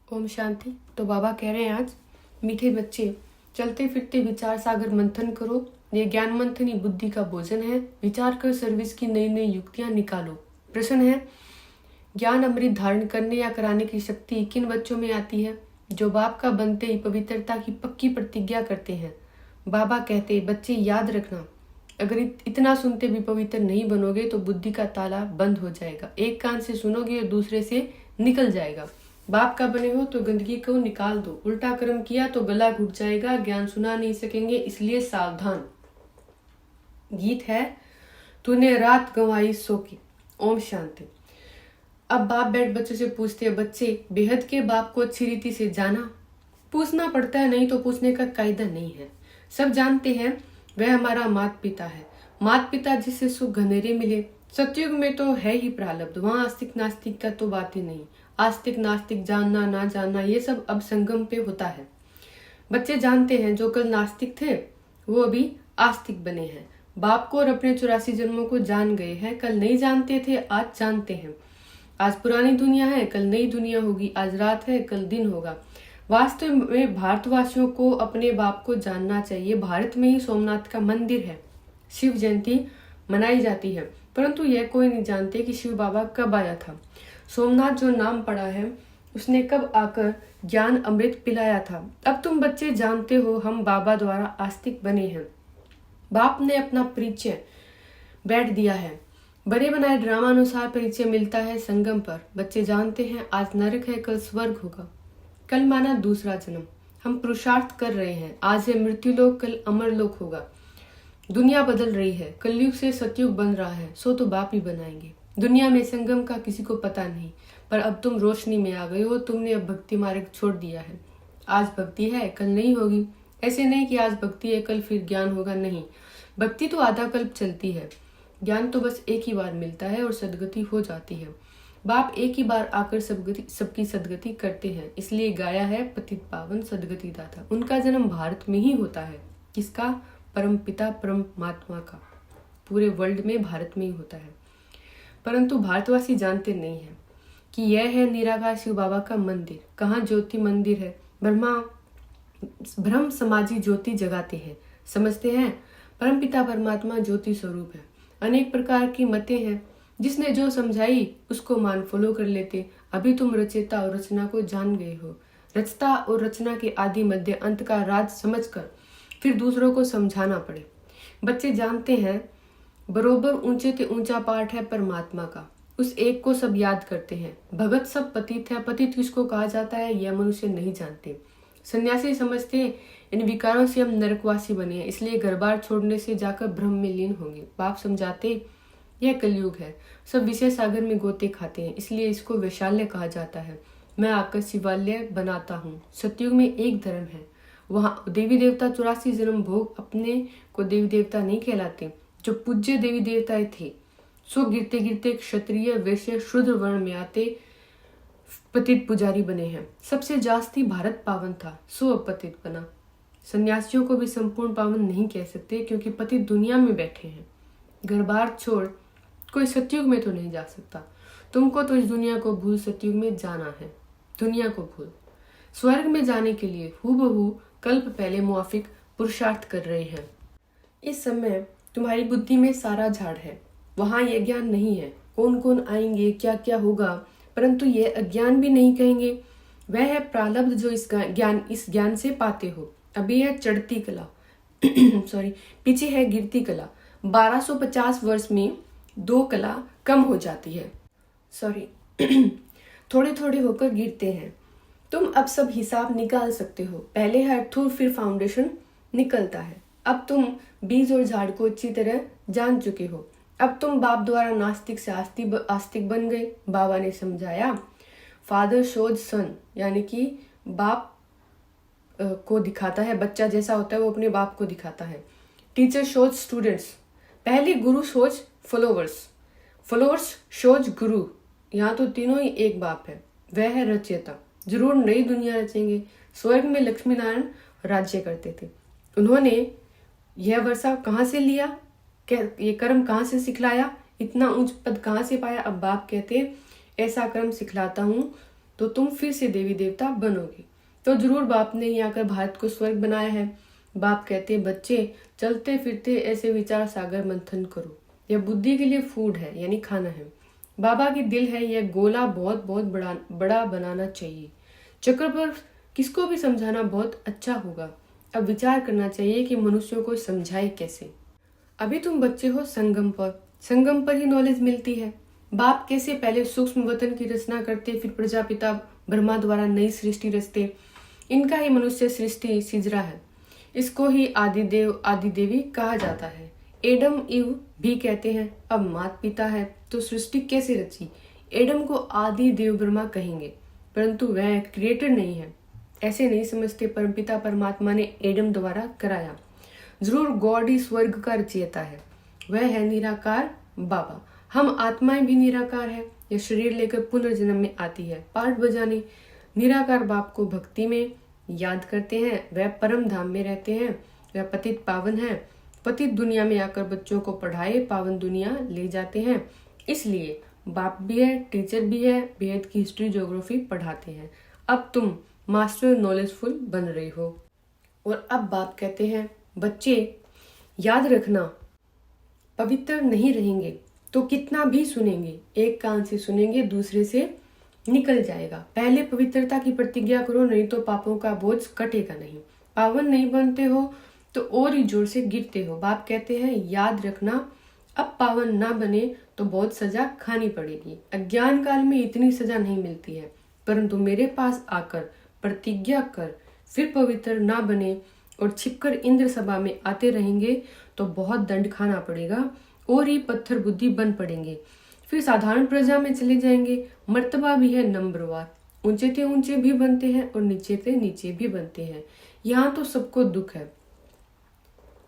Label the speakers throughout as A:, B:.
A: ओम शांति। तो बाबा कह रहे हैं आज, मीठे बच्चे चलते फिरते विचार सागर मंथन करो। ये ज्ञान मंथन ही बुद्धि का भोजन है। विचार कर सर्विस की नई नई युक्तियां निकालो। प्रश्न है, ज्ञान अमृत धारण करने या कराने की शक्ति किन बच्चों में आती है? जो बाप का बनते ही पवित्रता की पक्की प्रतिज्ञा करते हैं। बाबा कहते, बच्चे याद रखना, अगर इतना सुनते भी पवित्र नहीं बनोगे तो बुद्धि का ताला बंद हो जाएगा। एक कान से सुनोगे और दूसरे से निकल जाएगा। बाप का बने हो तो गंदगी को निकाल दो। उल्टा कर्म किया तो गला घुट जाएगा, ज्ञान सुना नहीं सकेंगे, इसलिए सावधान। गीत है, तूने रात गंवाई सो की। ओम शांति। अब बाप बैठ बच्चों से पूछते हैं, बच्चे बेहद के बाप को अच्छी रीति से जाना? पूछना पड़ता है, नहीं तो पूछने का कायदा नहीं है। सब जानते हैं वह हमारा माता पिता है। माता पिता जिससे सुख घनेरे मिले। सतयुग में तो है ही प्रारब्ध, वहां आस्तिक नास्तिक का तो बात ही नहीं। आस्तिक नास्तिक जानना ना जानना ये सब अब संगम पे होता है। बच्चे जानते हैं जो कल नास्तिक थे वो अभी आस्तिक बने हैं। बाप को और अपने 84 जन्मों को जान गए हैं। कल नहीं जानते थे, आज जानते हैं। आज पुरानी दुनिया है, कल नई दुनिया होगी। आज रात है, कल दिन होगा। वास्तव में भारतवासियों को अपने बाप को जानना चाहिए। भारत में ही सोमनाथ का मंदिर है। शिव जयंती मनाई जाती है, परंतु यह कोई नहीं जानते कि शिव बाबा कब आया था। सोमनाथ जो नाम पड़ा है उसने कब आकर ज्ञान अमृत पिलाया था। अब तुम बच्चे जानते हो हम बाबा द्वारा आस्तिक बने हैं। बाप ने अपना परिचय बैठ दिया है। बड़े बनाए ड्रामा अनुसार परिचय मिलता है संगम पर। बच्चे जानते हैं आज नरक है, कल स्वर्ग होगा। कल माना दूसरा जन्म। हम पुरुषार्थ कर रहे हैं। आज है मृत्यु लोक, कल अमर लोक होगा। दुनिया बदल रही है, कलयुग से सतयुग बन रहा है, सो तो बाप ही बनाएंगे। दुनिया में संगम का किसी को पता नहीं, पर अब तुम रोशनी में आ गए हो। तुमने अब भक्ति मार्ग छोड़ दिया है। आज भक्ति है, कल नहीं होगी। ऐसे नहीं कि आज भक्ति है कल फिर ज्ञान होगा, नहीं। भक्ति तो आधा कल्प चलती है, ज्ञान तो बस एक ही बार मिलता है और सदगति हो जाती है। बाप एक ही बार आकर सबकी सदगति करते हैं, इसलिए गाया है पतित पावन सदगति दाता। उनका जन्म भारत में ही होता है। किसका? परम पिता परमात्मा का। पूरे वर्ल्ड में भारत में ही होता है, परंतु भारतवासी जानते नहीं है कि यह है निराकार शिव बाबा का मंदिर। कहाँ ज्योति मंदिर है। ब्रह्म समाजी ज्योति जगाते हैं, समझते हैं। परमपिता परमात्मा ज्योति स्वरूप है। अनेक प्रकार की मतें हैं, जिसने जो समझाई उसको मान फॉलो कर लेते। अभी तुम रचयिता और रचना को जान गए हो। रचता और रचना के आदि मध्य अंत का राज समझकर फिर दूसरों को समझाना पड़े। बच्चे जानते हैं बरोबर ऊंचे से ऊंचा पाठ है परमात्मा का। उस एक को सब याद करते हैं। भगत सब पतित है। पतित किसको कहा जाता है यह मनुष्य नहीं जानते। सन्यासी समझते इन विकारों से हम नरकवासी बने हैं, इसलिए घर बार छोड़ने से जाकर ब्रह्म में लीन होंगे। बाप समझाते यह कलयुग है, सब विषय सागर में गोते खाते हैं, इसलिए इसको वैशाल्य कहा जाता है। मैं आकर शिवालय बनाता हूँ। सतयुग में एक धर्म है, वहाँ देवी देवता 84 जन्म भोग अपने को देवी देवता नहीं कहलाते। जो पूज्य देवी देवताएं थे सो गिरते गिरते क्षत्रिय वैश्य शूद्र वर्ण में आते पतित पुजारी बने हैं। सबसे जास्ती भारत पावन था, सो अब पतित बना। सन्यासियों को भी संपूर्ण पावन नहीं कह सकते, क्योंकि पतित दुनिया में बैठे हैं। घर बार छोड़ कोई सतयुग में तो नहीं जा सकता। तुमको तो इस दुनिया को भूल सतयुग में जाना है। दुनिया को भूल स्वर्ग में जाने के लिए हूबहू कल्प पहले मुआफिक पुरुषार्थ कर रहे हैं। इस समय तुम्हारी बुद्धि में सारा झाड़ है, वहां यह ज्ञान नहीं है कौन कौन आएंगे, क्या क्या होगा, परंतु यह अज्ञान भी नहीं कहेंगे। वह है प्रारब्ध जो इस ज्ञान से पाते हो। अभी है चढ़ती कला सॉरी पीछे है गिरती कला। 1250 वर्ष में 2 कला कम हो जाती है, सॉरी थोड़े थोड़े होकर गिरते हैं। तुम अब सब हिसाब निकाल सकते हो। पहले है अर्थूर, फिर फाउंडेशन निकलता है। अब तुम बीज और झाड़ को अच्छी तरह जान चुके हो। अब तुम बाप द्वारा नास्तिक से आस्तिक बन गए। बाबा ने समझाया, फादर शोज सन, यानी कि बाप को दिखाता है। बच्चा जैसा होता है वो अपने बाप को दिखाता है। Teacher shows students. पहले गुरु शोज फॉलोवर्स, फॉलोवर्स शोज गुरु। यहाँ तो तीनों ही एक बाप है। वह है रचयिता, जरूर नई दुनिया रचेंगे। स्वर्ग में लक्ष्मी नारायण राज्य करते थे। उन्होंने यह वर्षा कहाँ से लिया, ये कर्म कहाँ से सिखलाया, इतना ऊंच पद कहाँ से पाया। अब बाप कहते ऐसा कर्म सिखलाता हूँ तो तुम फिर से देवी देवता बनोगे। तो जरूर बाप ने ही आकर भारत को स्वर्ग बनाया है। बाप कहते बच्चे चलते फिरते ऐसे विचार सागर मंथन करो। यह बुद्धि के लिए फूड है, यानी खाना है। बाबा की दिल है, यह गोला बहुत बहुत बड़ा बनाना चाहिए। चक्र पर किसको भी समझाना बहुत अच्छा होगा। अब विचार करना चाहिए कि मनुष्यों को समझाए कैसे। अभी तुम बच्चे हो संगम पर ही नॉलेज मिलती है। बाप कैसे पहले सूक्ष्म वतन की रचना करते, फिर प्रजापिता ब्रह्मा द्वारा नई सृष्टि रचते। इनका ही मनुष्य सृष्टि सिजरा है। इसको ही आदिदेव आदि देवी कहा जाता है। एडम ईव भी कहते हैं। अब माता पिता है तो सृष्टि कैसे रची। एडम को आदि देव ब्रह्मा कहेंगे, परंतु वह क्रिएटर नहीं है, ऐसे नहीं समझते। परमपिता परमात्मा ने एडम द्वारा कराया। जरूर गॉड ही स्वर्ग का रचयिता है, वह है निराकार बाबा। हम आत्माएं भी निराकार है, यह शरीर लेकर पुनर्जन्म में आती है पार्ट बजाने। निराकार बाप को भक्ति में याद करते हैं, वह परम धाम में रहते हैं, वह पतित पावन है। पतित दुनिया में आकर बच्चों को पढ़ाए पावन दुनिया ले जाते हैं। इसलिए बाप भी है, टीचर भी है, बेहद की हिस्ट्री ज्योग्राफी पढ़ाते हैं। अब तुम मास्टर नॉलेजफुल बन रही हो। और अब बाप कहते हैं बच्चे याद रखना, पवित्र नहीं रहेंगे तो कितना भी सुनेंगे, एक कान से सुनेंगे दूसरे से निकल जाएगा। पहले पवित्रता की प्रतिज्ञा करो, नहीं तो पापों का बोझ कटेगा नहीं। पावन नहीं बनते हो तो और ही जोर से गिरते हो। बाप कहते हैं याद रखना, अब पावन ना बने तो बहुत सजा खानी पड़ेगी। अज्ञान काल में इतनी सजा नहीं मिलती है, परंतु मेरे पास आकर प्रतिज्ञा कर फिर पवित्र ना बने और छिपकर इंद्र सभा में आते रहेंगे तो बहुत दंड खाना पड़ेगा और ही पत्थर बुद्धि बन पड़ेंगे। फिर साधारण प्रजा में चले जाएंगे। मर्तबा भी है नंबरवार, ऊंचे थे ऊंचे भी बनते हैं और नीचे थे नीचे भी बनते हैं। यहाँ तो सबको दुख है,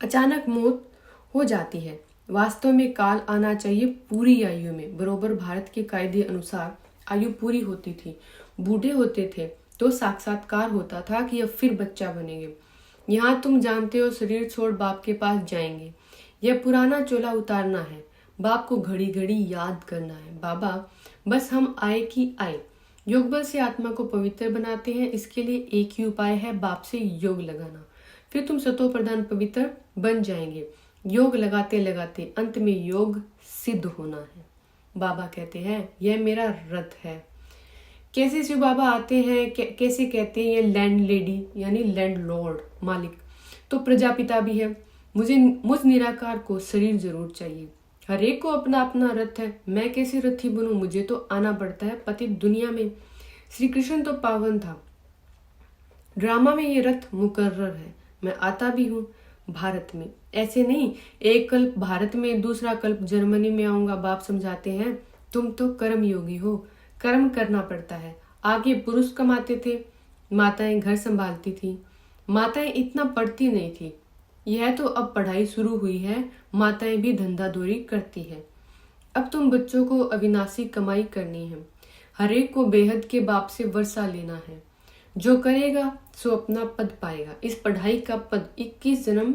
A: अचानक मौत हो जाती है। वास्तव में काल आना चाहिए पूरी आयु में। बरोबर भारत के कायदे अनुसार आयु पूरी होती थी, बूढ़े होते थे तो साक्षात्कार होता था कि अब फिर बच्चा बनेंगे। यहाँ तुम जानते हो शरीर छोड़ बाप के पास जाएंगे। यह पुराना चोला उतारना है, बाप को घड़ी घड़ी याद करना है। बाबा बस हम आए कि आए। योग बल से आत्मा को पवित्र बनाते हैं, इसके लिए एक ही उपाय है, बाप से योग लगाना। फिर तुम सतो प्रधान पवित्र बन जाएंगे। योग लगाते लगाते अंत में योग सिद्ध होना है। बाबा कहते हैं यह मेरा रथ है। कैसे शिव बाबा आते हैं, कैसे कहते हैं ये लैंड लेडी यानी लैंड लॉर्ड मालिक, तो प्रजापिता भी है। मुझ निराकार को शरीर जरूर चाहिए। हर एक को अपना अपना रथ है, मैं कैसे रथी बनूं, मुझे तो आना पड़ता है पतित दुनिया में। श्री कृष्ण तो पावन था, ड्रामा में ये रथ मुकर्रर है। मैं आता भी हूँ भारत में, ऐसे नहीं एक कल्प भारत में दूसरा कल्प जर्मनी में आऊंगा। बाप समझाते हैं तुम तो कर्म योगी हो, कर्म करना पड़ता है। आगे पुरुष कमाते थे, माताएं घर संभालती थी। माताएं इतना पढ़ती नहीं थी, यह तो अब पढ़ाई शुरू हुई है, माताएं भी धंधा दोरी करती है। अब तुम बच्चों को अविनाशी कमाई करनी है, हर एक को बेहद के बाप से वर्षा लेना है। जो करेगा सो अपना पद पाएगा। इस पढ़ाई का पद 21 जन्म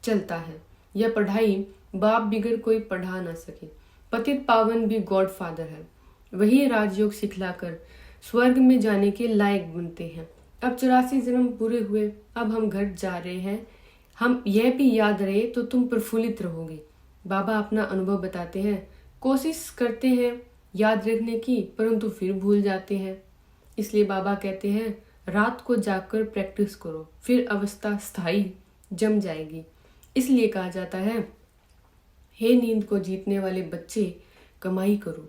A: चलता है। यह पढ़ाई बाप बिगर कोई पढ़ा ना सके। पतित पावन भी गॉड फादर है, वही राजयोग सिखलाकर स्वर्ग में जाने के लायक बनते हैं। अब 84 जन्म पूरे हुए, अब हम घर जा रहे हैं। हम यह भी याद रहे तो तुम प्रफुल्लित रहोगे। बाबा अपना अनुभव बताते हैं, कोशिश करते हैं याद रखने की, परंतु फिर भूल जाते हैं। इसलिए बाबा कहते हैं रात को जाकर प्रैक्टिस करो, फिर अवस्था स्थायी जम जाएगी। इसलिए कहा जाता है हे नींद को जीतने वाले बच्चे, कमाई करो।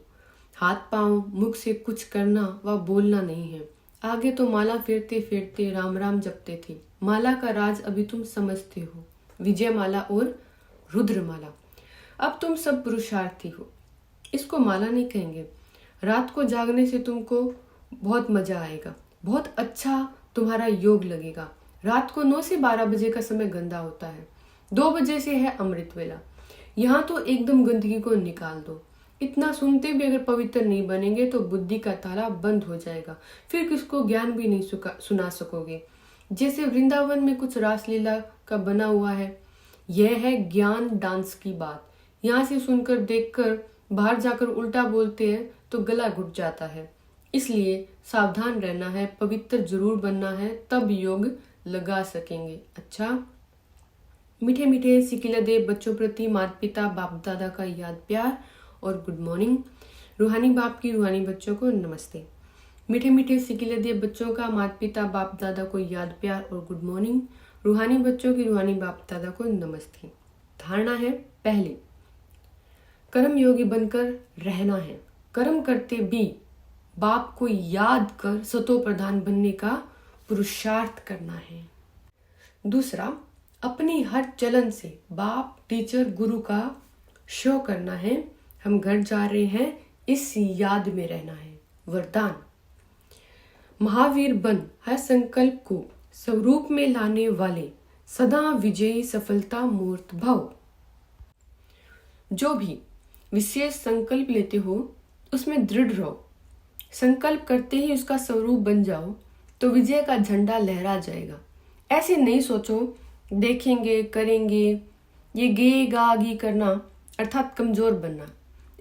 A: हाथ पांव मुख से कुछ करना व बोलना नहीं है। आगे तो माला फेरते फेरते राम राम जपते थे। माला का राज अभी तुम समझते हो, विजय माला और रुद्र माला। अब तुम सब पुरुषार्थी हो, इसको माला नहीं कहेंगे। रात को जागने से तुमको बहुत मजा आएगा, बहुत अच्छा तुम्हारा योग लगेगा। रात को 9 से 12 बजे का समय गंदा होता है, 2 बजे से है अमृत वेला। यहाँ तो एकदम गंदगी को निकाल दो। इतना सुनते भी अगर पवित्र नहीं बनेंगे तो बुद्धि का ताला बंद हो जाएगा, फिर किसको ज्ञान भी नहीं सुना सकोगे। जैसे वृंदावन में कुछ रासलीला का बना हुआ है, यह है ज्ञान डांस की बात। यहाँ से सुनकर देखकर बाहर जाकर उल्टा बोलते हैं तो गला घुट जाता है। इसलिए सावधान रहना है, पवित्र जरूर बनना है, तब योग लगा सकेंगे। अच्छा, मीठे मीठे सिकिलदे बच्चों प्रति माता पिता बाप दादा का याद प्यार और गुड मॉर्निंग। रूहानी बाप की रूहानी बच्चों को नमस्ते। मीठे मीठे सिकिलदे बच्चों का माता पिता बाप दादा को याद प्यार और गुड मॉर्निंग। रूहानी बच्चों की रूहानी बाप दादा को नमस्ते। धारणा है, पहले कर्म योगी बनकर रहना है, कर्म करते भी बाप को याद कर सतो प्रधान बनने का पुरुषार्थ करना है। दूसरा, अपनी हर चलन से बाप टीचर गुरु का शो करना है, हम घर जा रहे हैं इस याद में रहना है। वरदान, महावीर बन हर संकल्प को स्वरूप में लाने वाले सदा विजयी सफलता मूर्त भव। जो भी विशेष संकल्प लेते हो उसमें दृढ़ रहो, संकल्प करते ही उसका स्वरूप बन जाओ तो विजय का झंडा लहरा जाएगा। ऐसे नहीं सोचो देखेंगे करेंगे, ये गे गा गी करना अर्थात कमजोर बनना,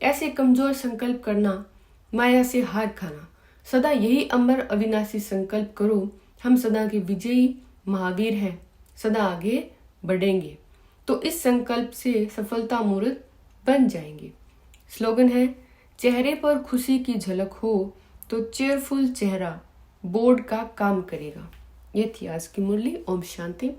A: ऐसे कमजोर संकल्प करना, माया से हार खाना। सदा यही अमर अविनाशी संकल्प करो, हम सदा के विजयी महावीर हैं, सदा आगे बढ़ेंगे तो इस संकल्प से सफलता मूर्त बन जाएंगे। स्लोगन है, चेहरे पर खुशी की झलक हो तो चेयरफुल चेहरा बोर्ड का काम करेगा। ये थी आज की मुरली। ओम शांति।